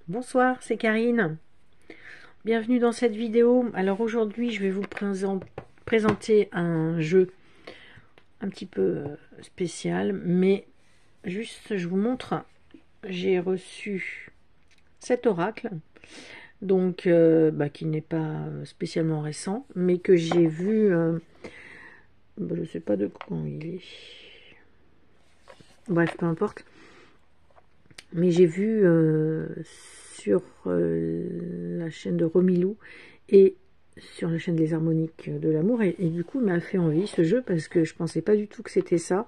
Bonsoir, c'est Karine. Bienvenue dans cette vidéo. Alors aujourd'hui, je vais vous présenter un jeu un petit peu spécial, mais juste, je vous montre. J'ai reçu cet oracle, donc qui n'est pas spécialement récent, mais que j'ai vu. Je ne sais pas de quand il est. Bref, peu importe. Mais j'ai vu sur la chaîne de Romilou et sur la chaîne des harmoniques de l'amour, et du coup il m'a fait envie ce jeu parce que je pensais pas du tout que c'était ça.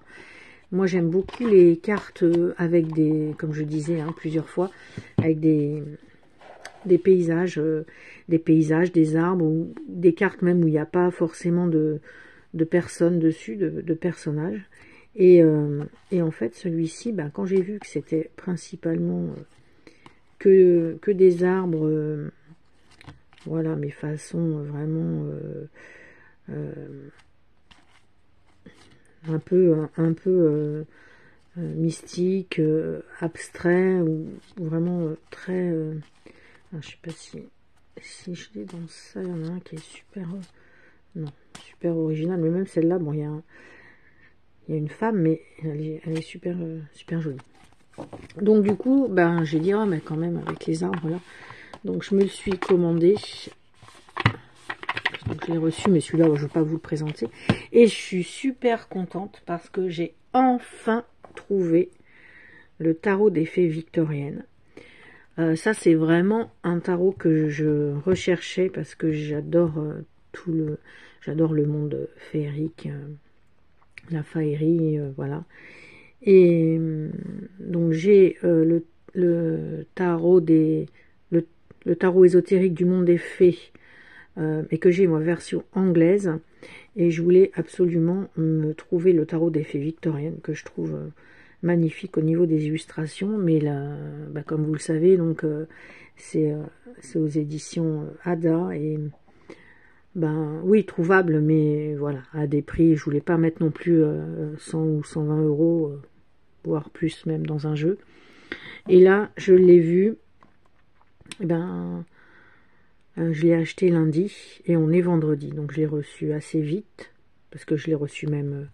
Moi j'aime beaucoup les cartes avec des, comme je disais plusieurs fois, avec des paysages, des arbres, ou des cartes même où il n'y a pas forcément de personnes dessus, de personnages. Et en fait, celui-ci, quand j'ai vu que c'était principalement que des arbres, voilà, mais façon vraiment un peu mystique, abstrait, ou vraiment très... je sais pas si je l'ai dans ça, il y en a un qui est super... non, super original, mais même celle-là, bon, il y a une femme, mais elle est super, super jolie. Donc du coup, j'ai dit, mais quand même, avec les arbres là. Donc je me le suis commandé. Donc je l'ai reçu, mais celui-là, je ne vais pas vous le présenter. Et je suis super contente parce que j'ai enfin trouvé le tarot des fées victoriennes. Ça, c'est vraiment un tarot que je recherchais parce que j'adore j'adore le monde féerique, la faillerie, voilà. Et donc j'ai le tarot le tarot ésotérique du monde des fées, et que j'ai moi version anglaise, et je voulais absolument me trouver le tarot des fées victoriennes que je trouve magnifique au niveau des illustrations, mais là, comme vous le savez, donc c'est aux éditions Ada, et oui, trouvable, mais voilà, à des prix, je voulais pas mettre non plus 100 ou 120 euros, voire plus même dans un jeu. Et là, je l'ai vu, je l'ai acheté lundi et on est vendredi, donc je l'ai reçu assez vite, parce que je l'ai reçu même,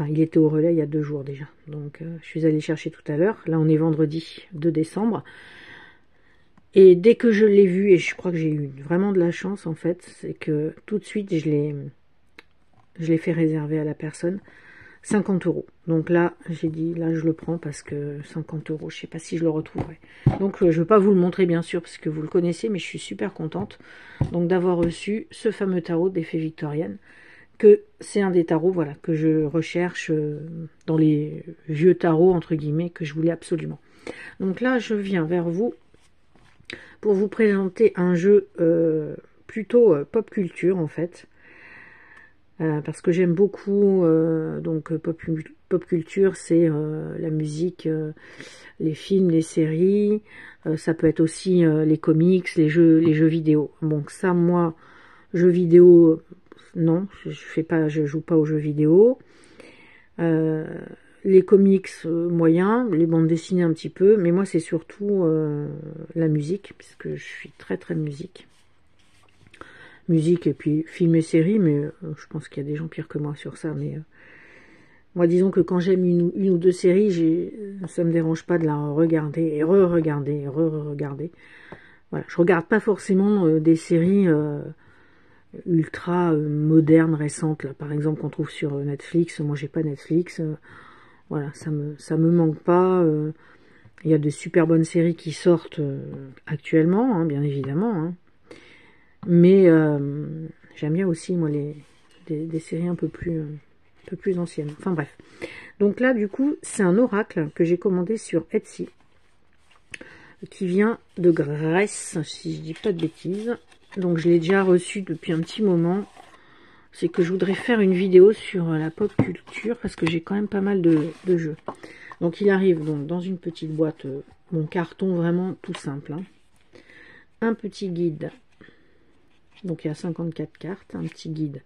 il était au relais il y a 2 jours déjà, donc je suis allée chercher tout à l'heure. Là on est vendredi 2 décembre, et dès que je l'ai vu, et je crois que j'ai eu vraiment de la chance en fait, c'est que tout de suite je l'ai fait réserver à la personne, 50 euros. Donc là, j'ai dit, là je le prends parce que 50 euros, je sais pas si je le retrouverai. Donc je ne veux pas vous le montrer bien sûr parce que vous le connaissez, mais je suis super contente donc d'avoir reçu ce fameux tarot des fées victoriennes, que c'est un des tarots, voilà, que je recherche dans les vieux tarots entre guillemets, que je voulais absolument. Donc là, je viens vers vous pour vous présenter un jeu plutôt pop culture en fait. Parce que j'aime beaucoup donc pop culture, c'est la musique, les films, les séries, ça peut être aussi les comics, les jeux vidéo. Donc ça, moi, jeux vidéo, non, je joue pas aux jeux vidéo. Les comics moyens, les bandes dessinées un petit peu, mais moi c'est surtout la musique, puisque je suis très très musique et puis film et série, mais je pense qu'il y a des gens pires que moi sur ça, mais moi disons que quand j'aime une ou deux séries, ça me dérange pas de la regarder et re-regarder et re-regarder. Voilà, je regarde pas forcément des séries ultra modernes, récentes, là, par exemple qu'on trouve sur Netflix. Moi j'ai pas Netflix, voilà, ça me manque pas. Il y a de super bonnes séries qui sortent actuellement, bien évidemment, mais j'aime bien aussi moi des séries un peu plus anciennes. Enfin bref. Donc là du coup c'est un oracle que j'ai commandé sur Etsy, qui vient de Grèce, si je dis pas de bêtises. Donc je l'ai déjà reçu depuis un petit moment. C'est que je voudrais faire une vidéo sur la pop culture, parce que j'ai quand même pas mal de jeux. Donc il arrive donc dans une petite boîte, mon carton vraiment tout simple, un petit guide. Donc il y a 54 cartes, un petit guide.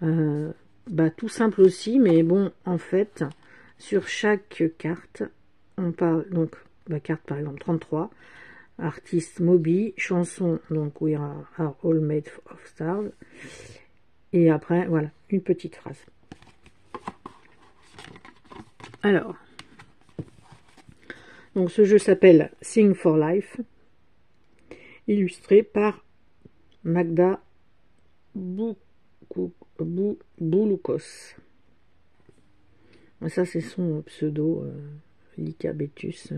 Tout simple aussi, mais bon, en fait, sur chaque carte, on parle, donc la carte par exemple 33, artiste Moby, chanson, donc We are all made of stars. Et après, voilà, une petite phrase. Alors, donc ce jeu s'appelle Sing for Life, illustré par Magda Bouloukos. Ça, c'est son pseudo, Lika Betus,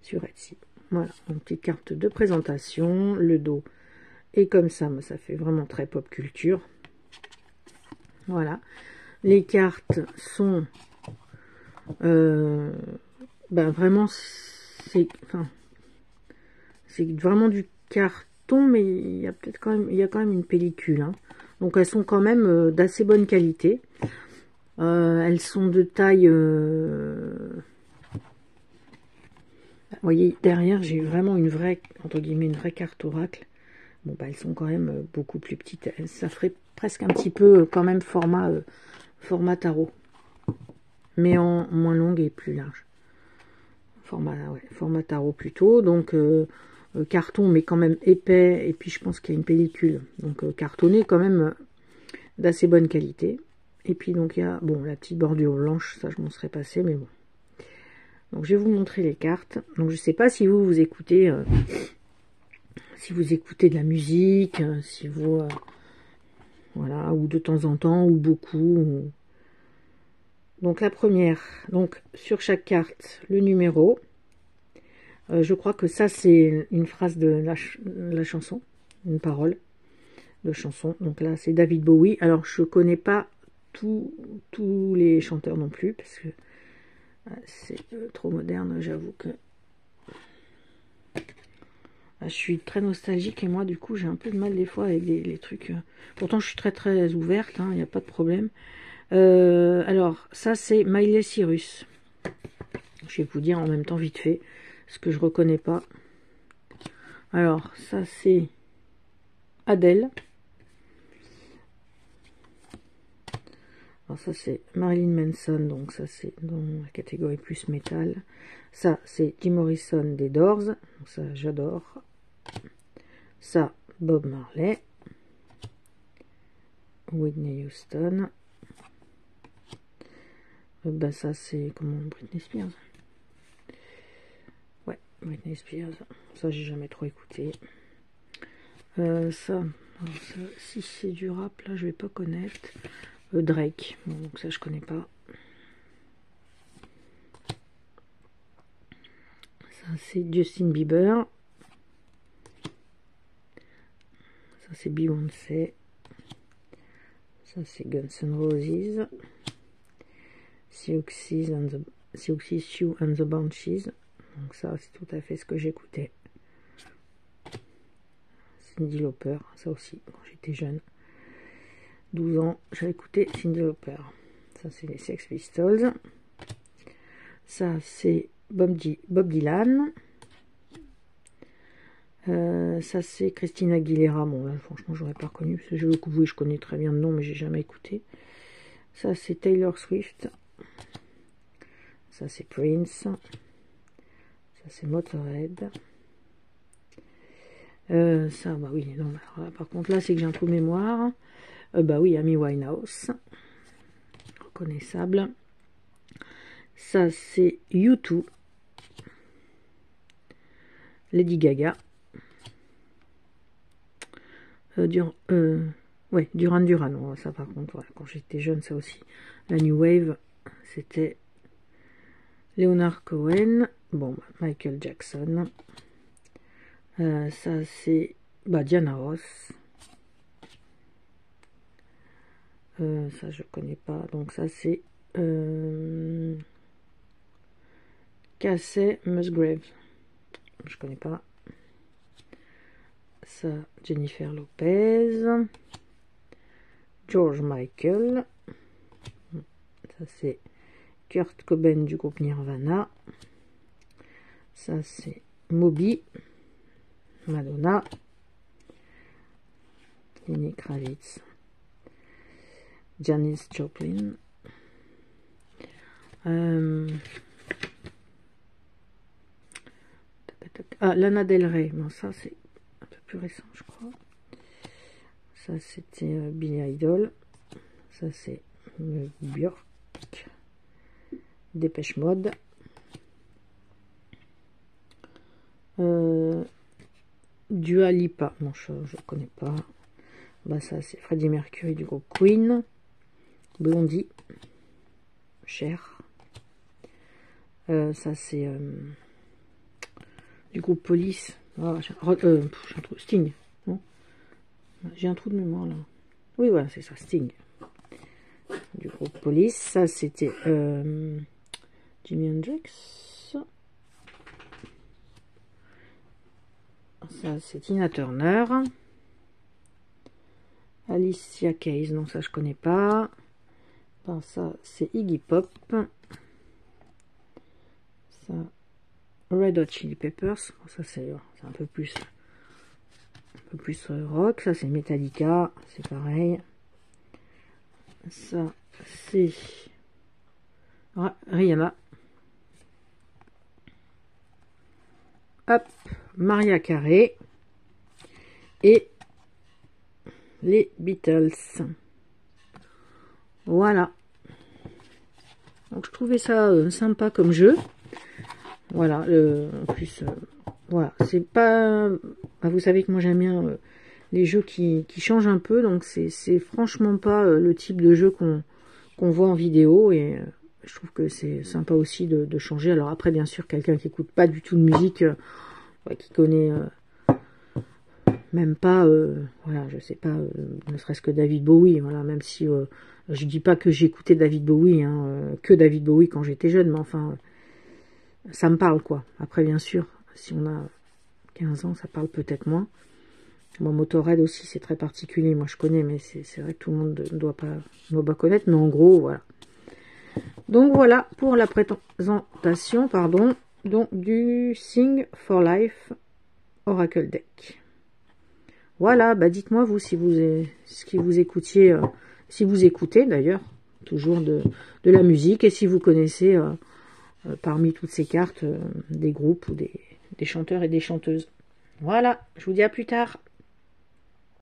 sur Etsy. Voilà, une petite carte de présentation. Le dos est comme ça, mais ça fait vraiment très pop culture. Voilà. Les cartes sont vraiment, c'est vraiment du carton, mais il y a peut-être quand même une pellicule. Hein. Donc elles sont quand même d'assez bonne qualité. Elles sont de taille. Vous voyez, derrière, j'ai vraiment une vraie, entre guillemets, une vraie carte oracle. Bon, bah, elles sont quand même beaucoup plus petites. Ça ferait presque un petit peu quand même format tarot. Mais en moins longue et plus large. Format tarot plutôt. Donc, carton, mais quand même épais. Et puis, je pense qu'il y a une pellicule. Donc, cartonné quand même d'assez bonne qualité. Et puis, donc, il y a, bon, la petite bordure blanche. Ça, je m'en serais passé, mais bon. Donc, je vais vous montrer les cartes. Donc, je ne sais pas si vous écoutez... si vous écoutez de la musique, si vous... voilà, ou de temps en temps, ou beaucoup. Donc la première, donc sur chaque carte, le numéro. Je crois que ça, c'est une phrase de la chanson, une parole de chanson. Donc là, c'est David Bowie. Alors, je connais pas tous les chanteurs non plus, parce que c'est trop moderne, j'avoue que... Je suis très nostalgique et moi du coup j'ai un peu de mal des fois avec les trucs. Pourtant je suis très ouverte, il n'y a pas de problème. Alors ça c'est Miley Cyrus. Je vais vous dire en même temps vite fait ce que je reconnais pas. Alors ça c'est Adele. Alors ça c'est Marilyn Manson, donc ça c'est dans la catégorie plus métal. Ça c'est Jim Morrison des Doors, donc ça j'adore. Ça, Bob Marley, Whitney Houston. Ça, c'est comment, Britney Spears. Ouais, Britney Spears. Ça, j'ai jamais trop écouté. Ça, si c'est du rap, là, je vais pas connaître. Drake. Bon, donc ça, je connais pas. Ça, c'est Justin Bieber. Ça, c'est Beyoncé. Ça, c'est Guns N' Roses. Siouxsie Sioux and the Banshees. Donc ça, c'est tout à fait ce que j'écoutais. Cyndi Lauper, ça aussi, quand j'étais jeune. 12 ans, j'ai écouté Cyndi Lauper. Ça, c'est les Sex Pistols. Ça, c'est Bob Dylan. Ça, c'est Christina Aguilera. Bon, là, franchement, j'aurais pas reconnu, parce que je connais très bien le nom, mais j'ai jamais écouté. Ça, c'est Taylor Swift. Ça, c'est Prince. Ça, c'est Motorhead. Ça, bah oui, non, alors là, par contre, là, c'est que j'ai un trou de mémoire. Bah oui, Amy Winehouse. Reconnaissable. Ça, c'est U2. Lady Gaga. Ouais, Duran Duran. Ça, par contre, voilà, quand j'étais jeune, ça aussi. La New Wave, c'était Leonard Cohen. Bon, Michael Jackson. Ça, c'est Diana Ross. Ça, je connais pas. Donc, ça, c'est Casey Musgraves. Je connais pas. Ça, Jennifer Lopez. George Michael. Ça, c'est Kurt Cobain du groupe Nirvana. Ça, c'est Moby. Madonna. Lenny Kravitz. Janis Joplin. Ah, Lana Del Rey. Bon, ça, c'est un peu plus récent, je crois. Ça, c'était Billy Idol. Ça, c'est Björk. Dépêche Mode. Dua Lipa. Non, je ne connais pas. Bah, ça, c'est Freddie Mercury du groupe Queen. Blondie. Cher. Ça, c'est du groupe Police. Oh, j'ai un trou. Sting. J'ai un trou de mémoire là. Oui, voilà, c'est ça, Sting. Du groupe Police. Ça, c'était Jimi Hendrix. Ça, c'est Tina Turner. Alicia Keys, non, ça, je connais pas. Enfin, ça, c'est Iggy Pop. Ça, Red Hot Chili Peppers. Ça, c'est un peu plus rock. Ça, c'est Metallica. C'est pareil. Ça, c'est Rihanna. Hop, Maria Carey. Et les Beatles. Voilà. Donc, je trouvais ça sympa comme jeu. Voilà. En plus, voilà. C'est pas... Bah, vous savez que moi, j'aime bien les jeux qui changent un peu. Donc, c'est franchement pas le type de jeu qu'on voit en vidéo. Et je trouve que c'est sympa aussi de changer. Alors après, bien sûr, quelqu'un qui écoute pas du tout de musique, qui connaît... même pas, voilà, je sais pas, ne serait-ce que David Bowie, voilà, même si je dis pas que j'écoutais David Bowie, que David Bowie quand j'étais jeune, mais enfin, ça me parle, quoi. Après, bien sûr, si on a 15 ans, ça parle peut-être moins. Bon, Motorhead aussi, c'est très particulier, moi je connais, mais c'est vrai que tout le monde ne doit pas connaître, mais en gros, voilà. Donc voilà, pour la présentation, pardon, donc du Sing for Life Oracle Deck. Voilà, bah dites-moi vous si vous écoutiez, si vous écoutez d'ailleurs toujours de la musique et si vous connaissez parmi toutes ces cartes des groupes ou des chanteurs et des chanteuses. Voilà, je vous dis à plus tard.